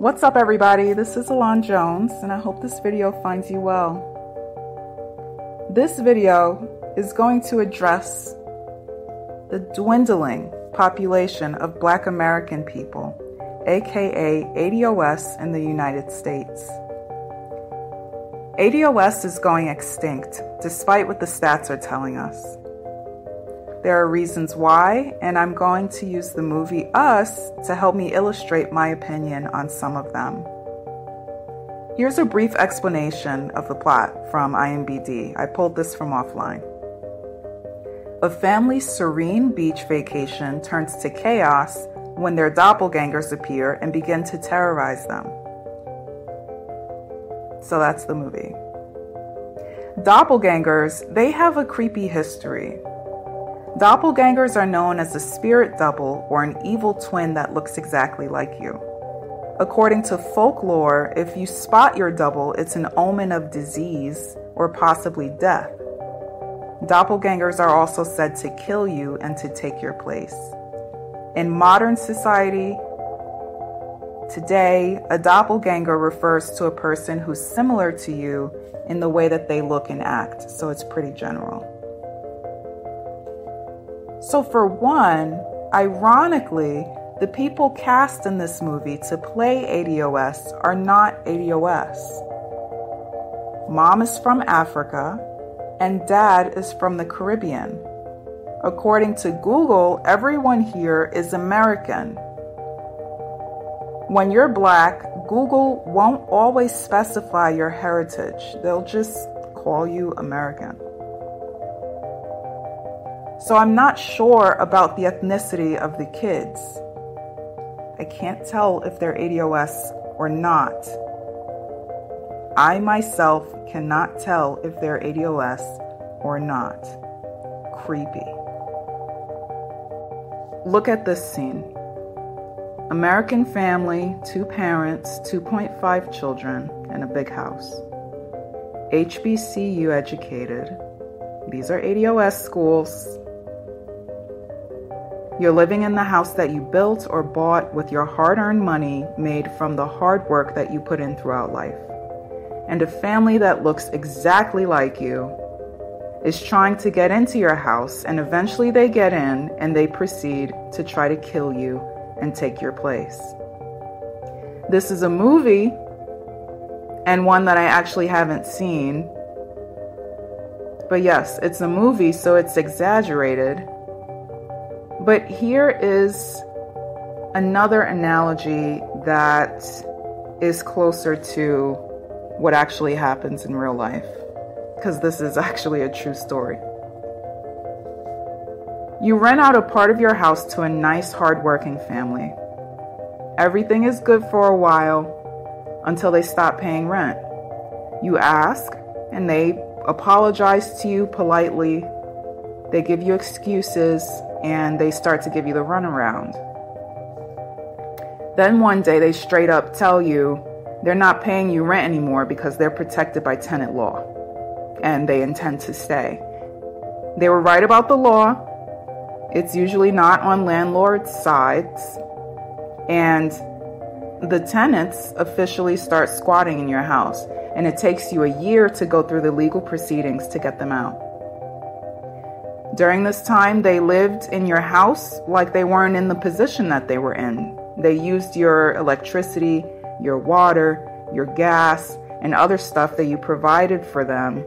What's up, everybody? This is Alon Jones, and I hope this video finds you well. This video is going to address the dwindling population of Black American people, aka ADOS, in the United States. ADOS is going extinct, despite what the stats are telling us. There are reasons why, and I'm going to use the movie Us to help me illustrate my opinion on some of them. Here's a brief explanation of the plot from IMDb. I pulled this from offline. A family's serene beach vacation turns to chaos when their doppelgangers appear and begin to terrorize them. So that's the movie. Doppelgangers, they have a creepy history. Doppelgangers are known as a spirit double or an evil twin that looks exactly like you. According to folklore, if you spot your double, it's an omen of disease or possibly death. Doppelgangers are also said to kill you and to take your place. In modern society, today, a doppelganger refers to a person who's similar to you in the way that they look and act, so it's pretty general. So for one, ironically, the people cast in this movie to play ADOS are not ADOS. Mom is from Africa and dad is from the Caribbean. According to Google, everyone here is American. When you're Black, Google won't always specify your heritage. They'll just call you American. So I'm not sure about the ethnicity of the kids. I can't tell if they're ADOS or not. I myself cannot tell if they're ADOS or not. Creepy. Look at this scene. American family, 2 parents, 2.5 children, and a big house. HBCU educated. These are ADOS schools. You're living in the house that you built or bought with your hard-earned money made from the hard work that you put in throughout life. And a family that looks exactly like you is trying to get into your house, and eventually they get in and they proceed to try to kill you and take your place. This is a movie, and one that I actually haven't seen. But yes, it's a movie, so it's exaggerated. But here is another analogy that is closer to what actually happens in real life, because this is actually a true story. You rent out a part of your house to a nice, hardworking family. Everything is good for a while until they stop paying rent. You ask, and they apologize to you politely. They give you excuses, and they start to give you the runaround. Then one day they straight up tell you they're not paying you rent anymore because they're protected by tenant law, and they intend to stay. They were right about the law. It's usually not on landlord's sides, and the tenants officially start squatting in your house, and it takes you a year to go through the legal proceedings to get them out. During this time, they lived in your house like they weren't in the position that they were in. They used your electricity, your water, your gas, and other stuff that you provided for them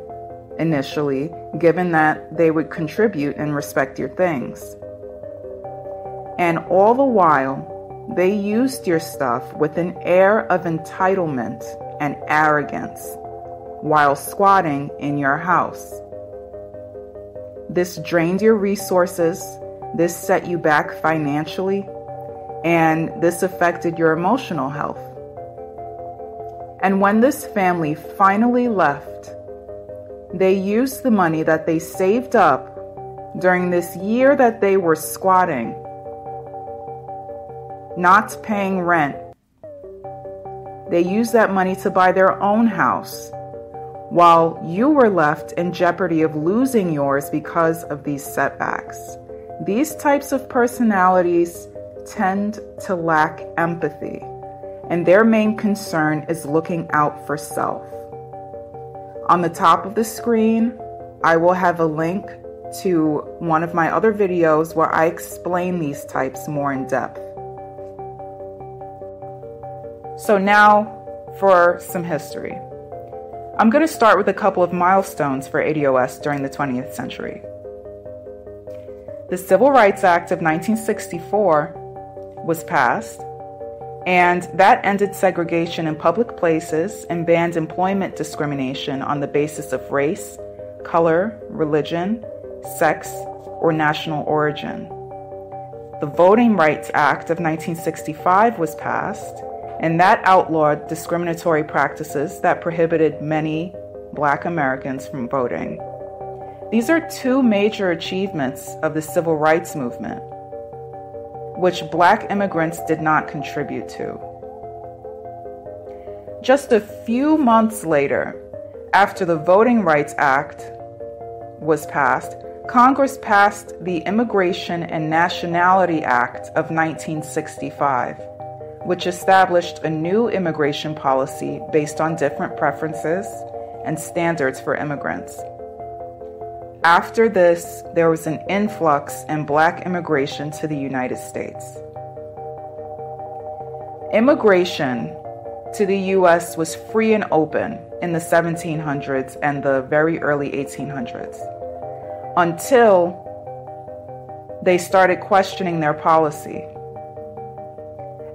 initially, given that they would contribute and respect your things. And all the while, they used your stuff with an air of entitlement and arrogance while squatting in your house. This drained your resources, this set you back financially, and this affected your emotional health. And when this family finally left, they used the money that they saved up during this year that they were squatting, not paying rent. They used that money to buy their own house, while you were left in jeopardy of losing yours because of these setbacks. These types of personalities tend to lack empathy, and their main concern is looking out for self. On the top of the screen, I will have a link to one of my other videos where I explain these types more in depth. So now for some history. I'm going to start with a couple of milestones for ADOS during the 20th century. The Civil Rights Act of 1964 was passed, and that ended segregation in public places and banned employment discrimination on the basis of race, color, religion, sex, or national origin. The Voting Rights Act of 1965 was passed, and that outlawed discriminatory practices that prohibited many Black Americans from voting. These are two major achievements of the civil rights movement, which Black immigrants did not contribute to. Just a few months later, after the Voting Rights Act was passed, Congress passed the Immigration and Nationality Act of 1965, which established a new immigration policy based on different preferences and standards for immigrants. After this, there was an influx in Black immigration to the United States. Immigration to the U.S. was free and open in the 1700s and the very early 1800s, until they started questioning their policy.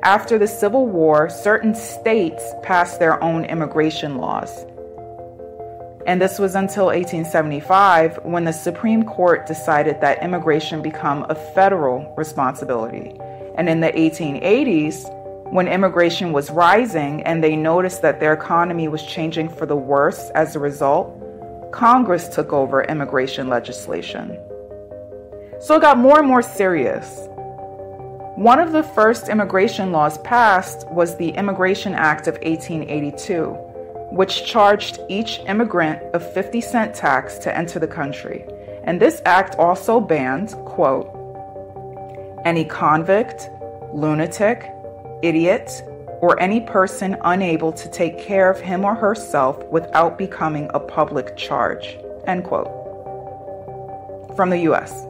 After the Civil War, certain states passed their own immigration laws. And this was until 1875, when the Supreme Court decided that immigration become a federal responsibility. And in the 1880s, when immigration was rising and they noticed that their economy was changing for the worse as a result, Congress took over immigration legislation. So it got more and more serious. One of the first immigration laws passed was the Immigration Act of 1882, which charged each immigrant a 50-cent tax to enter the country. And this act also banned, quote, any convict, lunatic, idiot, or any person unable to take care of him or herself without becoming a public charge, end quote. From the U.S.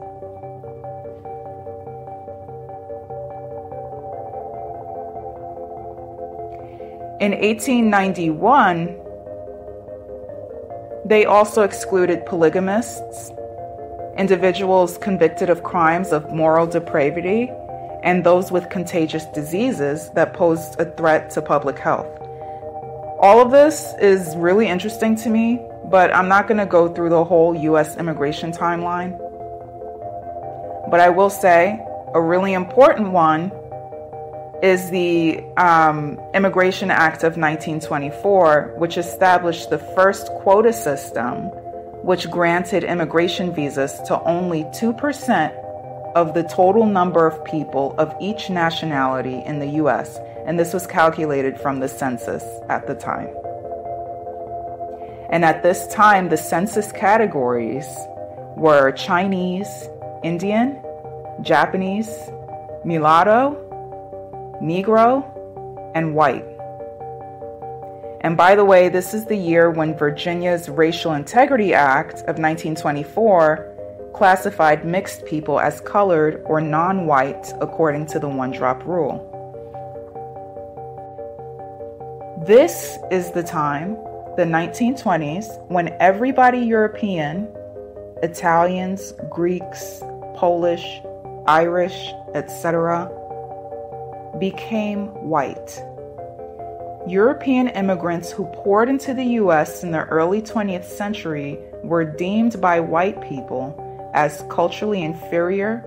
In 1891, they also excluded polygamists, individuals convicted of crimes of moral depravity, and those with contagious diseases that posed a threat to public health. All of this is really interesting to me, but I'm not going to go through the whole U.S. immigration timeline. But I will say a really important one is the Immigration Act of 1924, which established the first quota system, which granted immigration visas to only 2% of the total number of people of each nationality in the U.S., and this was calculated from the census at the time. And at this time, the census categories were Chinese, Indian, Japanese, mulatto, Negro, and white. And by the way, this is the year when Virginia's Racial Integrity Act of 1924 classified mixed people as colored or non-white according to the one-drop rule. This is the time, the 1920s, when everybody European, Italians, Greeks, Polish, Irish, etc., became white. European immigrants who poured into the U.S. in the early 20th century were deemed by white people as culturally inferior,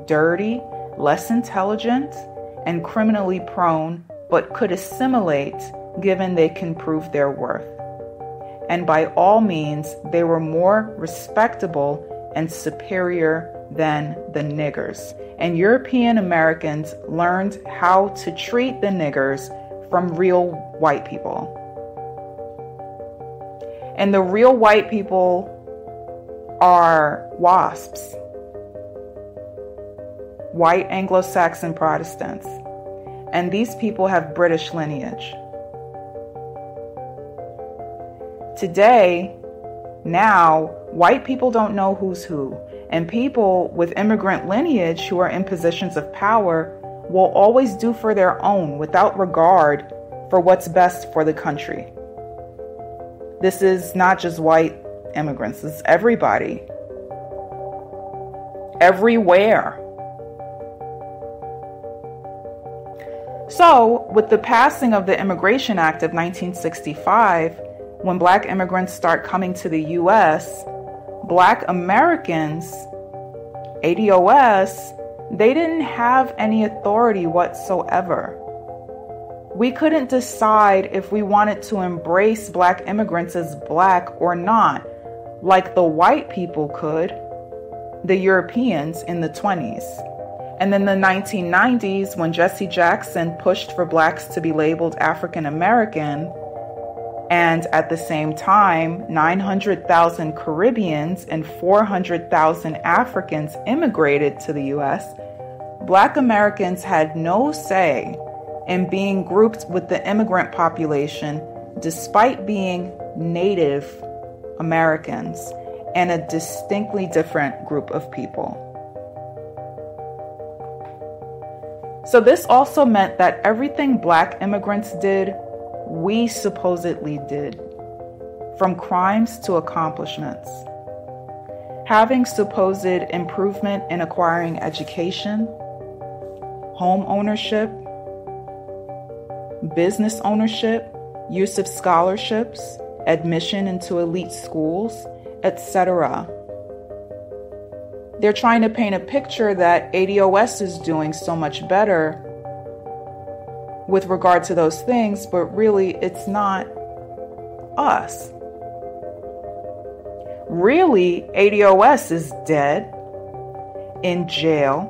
dirty, less intelligent, and criminally prone, but could assimilate given they can prove their worth. And by all means, they were more respectable and superior than the niggers. And European Americans learned how to treat the niggers from real white people. And the real white people are WASPs, white Anglo-Saxon Protestants. and these people have British lineage. Today, now, white people don't know who's who, and people with immigrant lineage who are in positions of power will always do for their own without regard for what's best for the country. This is not just white immigrants, it's everybody. Everywhere. So, with the passing of the Immigration Act of 1965, when Black immigrants start coming to the U.S., Black Americans, ADOS, they didn't have any authority whatsoever. We couldn't decide if we wanted to embrace Black immigrants as Black or not, like the white people could, the Europeans in the 20s. And then the 1990s, when Jesse Jackson pushed for Blacks to be labeled African American, and at the same time, 900,000 Caribbeans and 400,000 Africans immigrated to the U.S., Black Americans had no say in being grouped with the immigrant population despite being Native Americans and a distinctly different group of people. So this also meant that everything Black immigrants did, we supposedly did, from crimes to accomplishments. Having supposed improvement in acquiring education, home ownership, business ownership, use of scholarships, admission into elite schools, etc. They're trying to paint a picture that ADOS is doing so much better with regard to those things, but really it's not us. Really, ADOS is dead, in jail,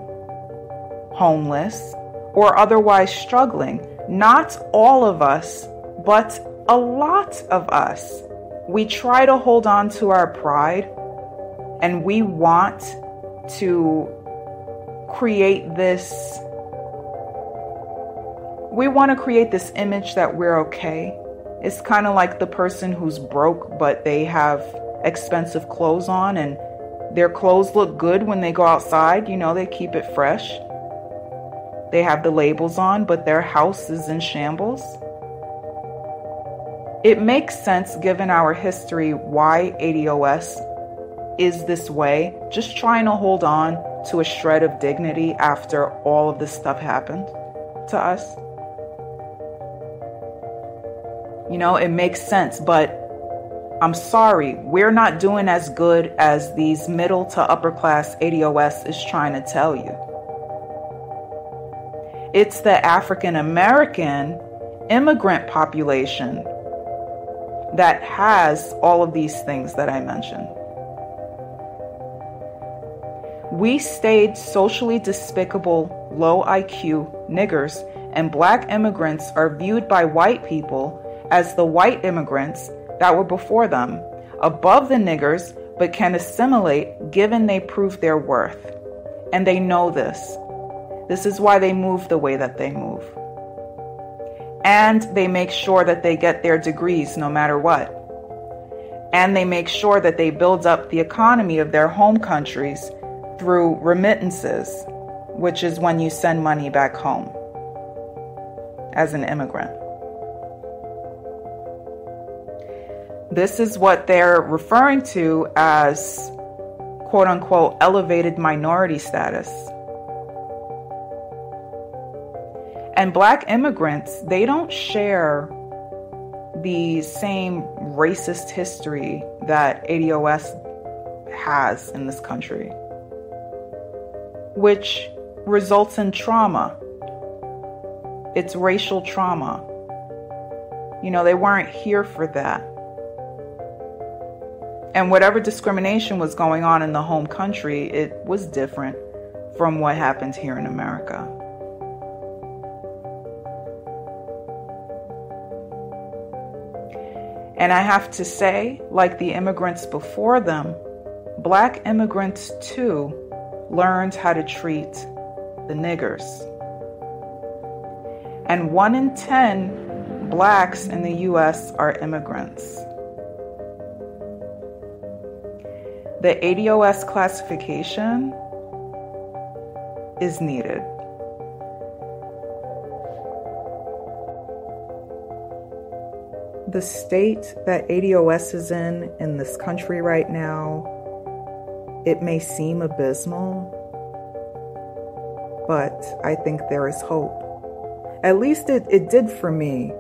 homeless, or otherwise struggling. Not all of us, but a lot of us. We try to hold on to our pride, and we want to create this image that we're okay. It's kind of like the person who's broke, but they have expensive clothes on, and their clothes look good when they go outside. You know, they keep it fresh. They have the labels on, but their house is in shambles. It makes sense, given our history, why ADOS is this way, just trying to hold on to a shred of dignity after all of this stuff happened to us. You know, it makes sense, but I'm sorry, we're not doing as good as these middle to upper class ADOS is trying to tell you. It's the African American immigrant population that has all of these things that I mentioned. We stayed socially despicable, low IQ niggers, and Black immigrants are viewed by white people as the white immigrants that were before them, above the niggers, but can assimilate given they prove their worth. And they know this. This is why they move the way that they move. And they make sure that they get their degrees no matter what. And they make sure that they build up the economy of their home countries through remittances, which is when you send money back home as an immigrant. This is what they're referring to as quote unquote elevated minority status. And Black immigrants, they don't share the same racist history that ADOS has in this country, which results in trauma. It's racial trauma. You know, they weren't here for that. And whatever discrimination was going on in the home country, it was different from what happened here in America. And I have to say, like the immigrants before them, Black immigrants too learned how to treat the niggers. And 1 in 10 blacks in the US are immigrants. The ADOS classification is needed. The state that ADOS is in this country right now, it may seem abysmal, but I think there is hope. At least it did for me.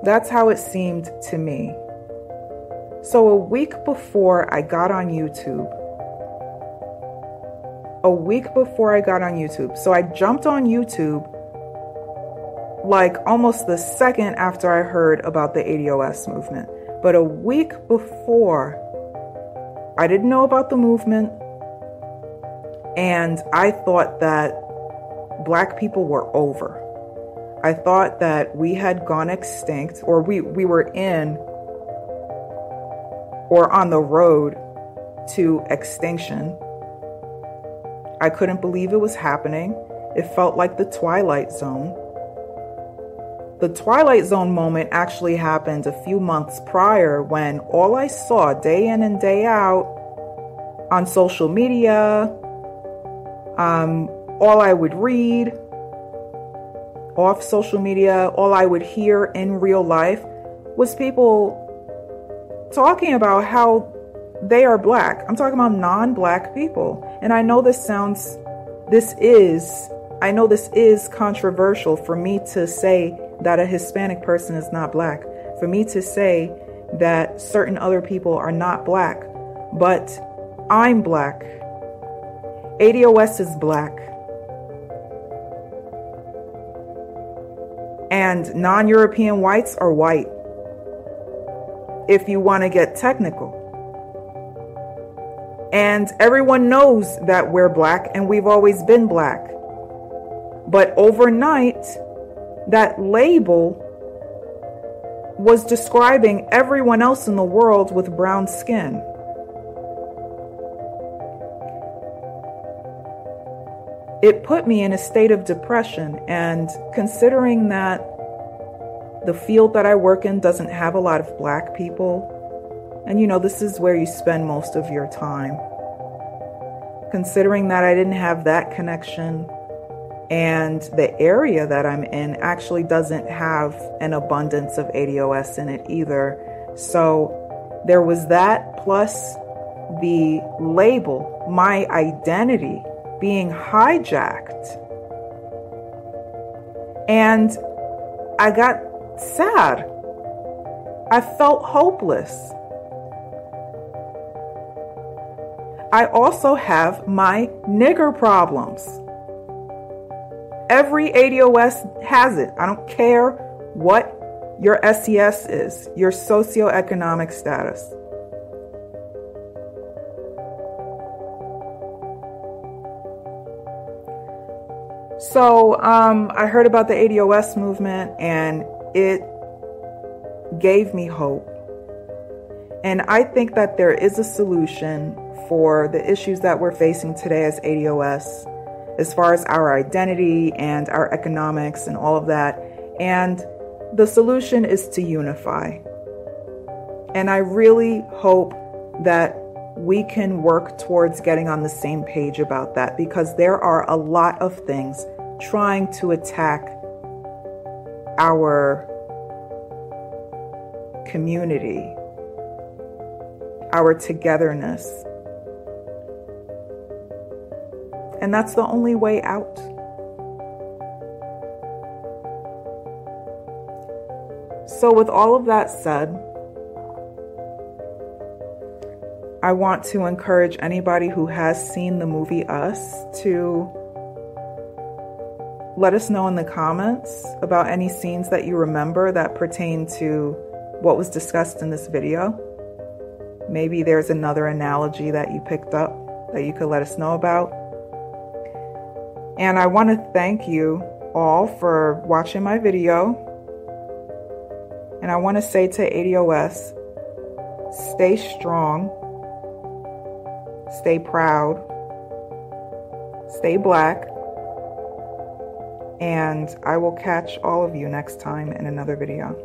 That's how it seemed to me. So a week before I got on YouTube, so I jumped on YouTube like almost the second after I heard about the ADOS movement. But a week before, I didn't know about the movement, and I thought that Black people were over. I thought that we had gone extinct, or we were in or on the road to extinction. I couldn't believe it was happening. It felt like the Twilight Zone. The Twilight Zone moment actually happened a few months prior, when all I saw day in and day out on social media, all I would read off social media, all I would hear in real life was people talking about how they are Black. I'm talking about non-Black people. And I know this is controversial for me to say that a Hispanic person is not Black, for me to say that certain other people are not Black, but I'm Black. ADOS is Black. And non-European whites are white, if you want to get technical. And everyone knows that we're Black and we've always been Black. But overnight, that label was describing everyone else in the world with brown skin. It put me in a state of depression, and considering that the field that I work in doesn't have a lot of Black people, and this is where you spend most of your time. Considering that I didn't have that connection, and the area that I'm in actually doesn't have an abundance of ADOS in it either. So there was that, plus the label, my identity being hijacked. And I got sad. I felt hopeless. I also have my nigger problems. Every ADOS has it. I don't care what your SES is, your socioeconomic status. So I heard about the ADOS movement, and it gave me hope. And I think that there is a solution for the issues that we're facing today as ADOS, as far as our identity and our economics and all of that. And the solution is to unify. And I really hope that we can work towards getting on the same page about that, because there are a lot of things trying to attack our community, our togetherness. And that's the only way out. So with all of that said, I want to encourage anybody who has seen the movie Us to let us know in the comments about any scenes that you remember that pertain to what was discussed in this video. Maybe there's another analogy that you picked up that you could let us know about. And I want to thank you all for watching my video. And I want to say to ADOS, stay strong, stay proud, stay Black, And I will catch all of you next time in another video.